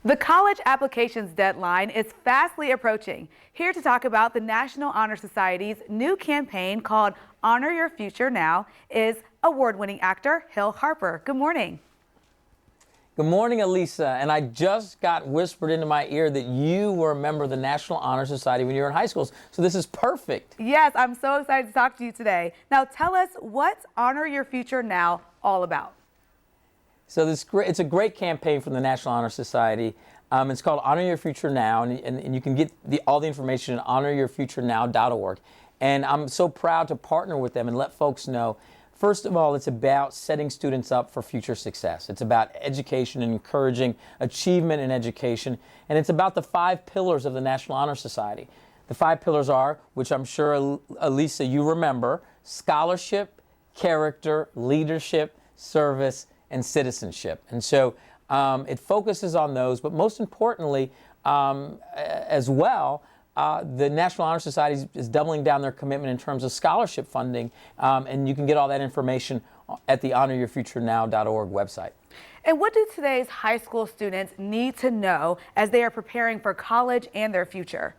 The college applications deadline is fastly approaching. Here to talk about the National Honor Society's new campaign called Honor Your Future Now is award-winning actor Hill Harper. Good morning. Good morning, Elisa. And I just got whispered into my ear that you were a member of the National Honor Society when you were in high school. So this is perfect. Yes, I'm so excited to talk to you today. Now tell us, what's Honor Your Future Now all about? So it's a great campaign from the National Honor Society. It's called Honor Your Future Now, and you can get all the information at honoryourfuturenow.org. And I'm so proud to partner with them and let folks know, first of all, it's about setting students up for future success. It's about education and encouraging achievement in education. And it's about the 5 pillars of the National Honor Society. The 5 pillars are, which I'm sure, Elisa, you remember: scholarship, character, leadership, service, and citizenship. And so it focuses on those, but most importantly, as well, the National Honor Society is doubling down their commitment in terms of scholarship funding, and you can get all that information at the honoryourfuturenow.org website. And what do today's high school students need to know as they are preparing for college and their future?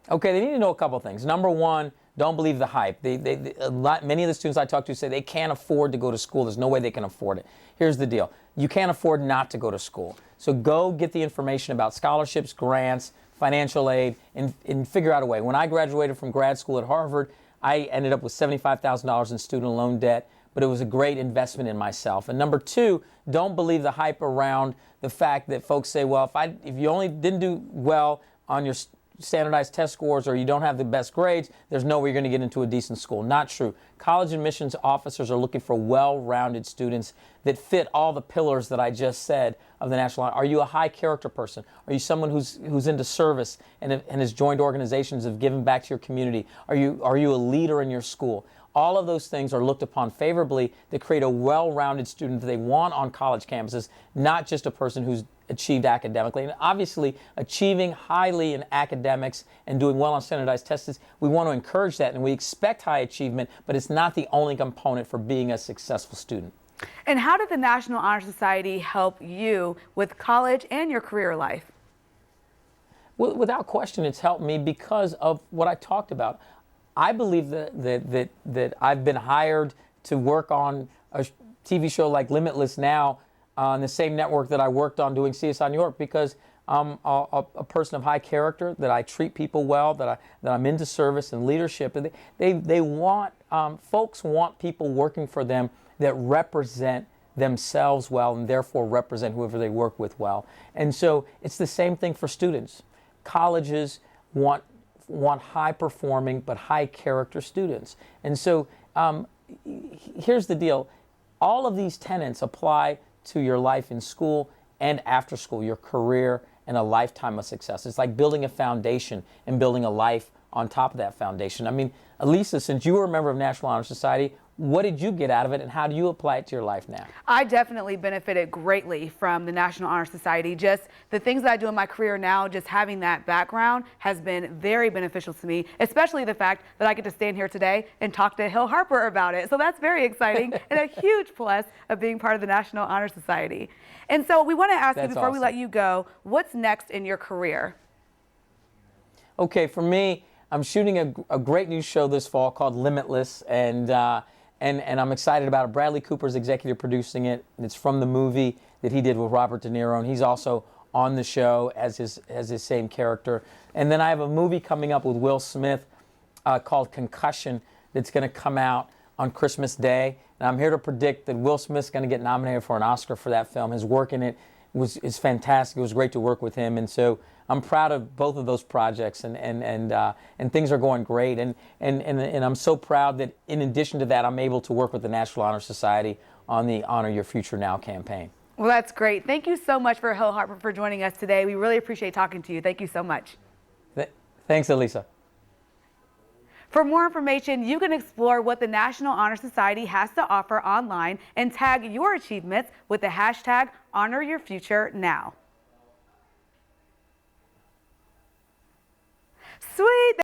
Okay, they need to know a couple things. Number one, don't believe the hype. Many of the students I talk to say they can't afford to go to school. There's no way they can afford it. Here's the deal. You can't afford not to go to school. So go get the information about scholarships, grants, financial aid, and figure out a way. When I graduated from grad school at Harvard, I ended up with $75,000 in student loan debt, but it was a great investment in myself. And number two, don't believe the hype around the fact that folks say, well, if you only didn't do well on your standardized test scores or you don't have the best grades, there's no way you're going to get into a decent school. Not true. College admissions officers are looking for well-rounded students that fit all the pillars that I just said of the National Honor. Are you a high character person? Are you someone who's into service and has joined organizations, have given back to your community? Are you a leader in your school? All of those things are looked upon favorably to create a well-rounded student that they want on college campuses, not just a person who's achieved academically. And obviously, achieving highly in academics and doing well on standardized tests, we want to encourage that, and we expect high achievement, but it's not the only component for being a successful student. And how did the National Honor Society help you with college and your career life? Well, without question, it's helped me because of what I talked about. I believe that I've been hired to work on a TV show like Limitless now on the same network that I worked on doing CSI New York, because I'm a person of high character, that I treat people well, that I'm into service and leadership. And they want, folks want people working for them that represent themselves well and therefore represent whoever they work with well. And so it's the same thing for students. Colleges want high-performing but high-character students. And so here's the deal. All of these tenets apply to your life in school and after school, your career, and a lifetime of success. It's like building a foundation and building a life on top of that foundation. I mean, Elisa, since you were a member of National Honor Society, what did you get out of it, and how do you apply it to your life now? I definitely benefited greatly from the National Honor Society. Just the things that I do in my career now, just having that background has been very beneficial to me, especially the fact that I get to stand here today and talk to Hill Harper about it. So that's very exciting and a huge plus of being part of the National Honor Society. And so we want to ask you, before we let you go, what's next in your career? Okay, for me, I'm shooting a great new show this fall called Limitless, and I'm excited about it. Bradley Cooper's executive producing it. It's from the movie that he did with Robert De Niro, and he's also on the show as his same character. And then I have a movie coming up with Will Smith called Concussion that's going to come out on Christmas Day. And I'm here to predict that Will Smith's going to get nominated for an Oscar for that film. His work in it is fantastic. It was great to work with him, and so I'm proud of both of those projects, and things are going great. And I'm so proud that in addition to that, I'm able to work with the National Honor Society on the Honor Your Future Now campaign. Well, that's great. Thank you so much for Hill Harper for joining us today. We really appreciate talking to you. Thank you so much. Thanks, Elisa. For more information, you can explore what the National Honor Society has to offer online and tag your achievements with the hashtag #HonorYourFutureNow. Sweet.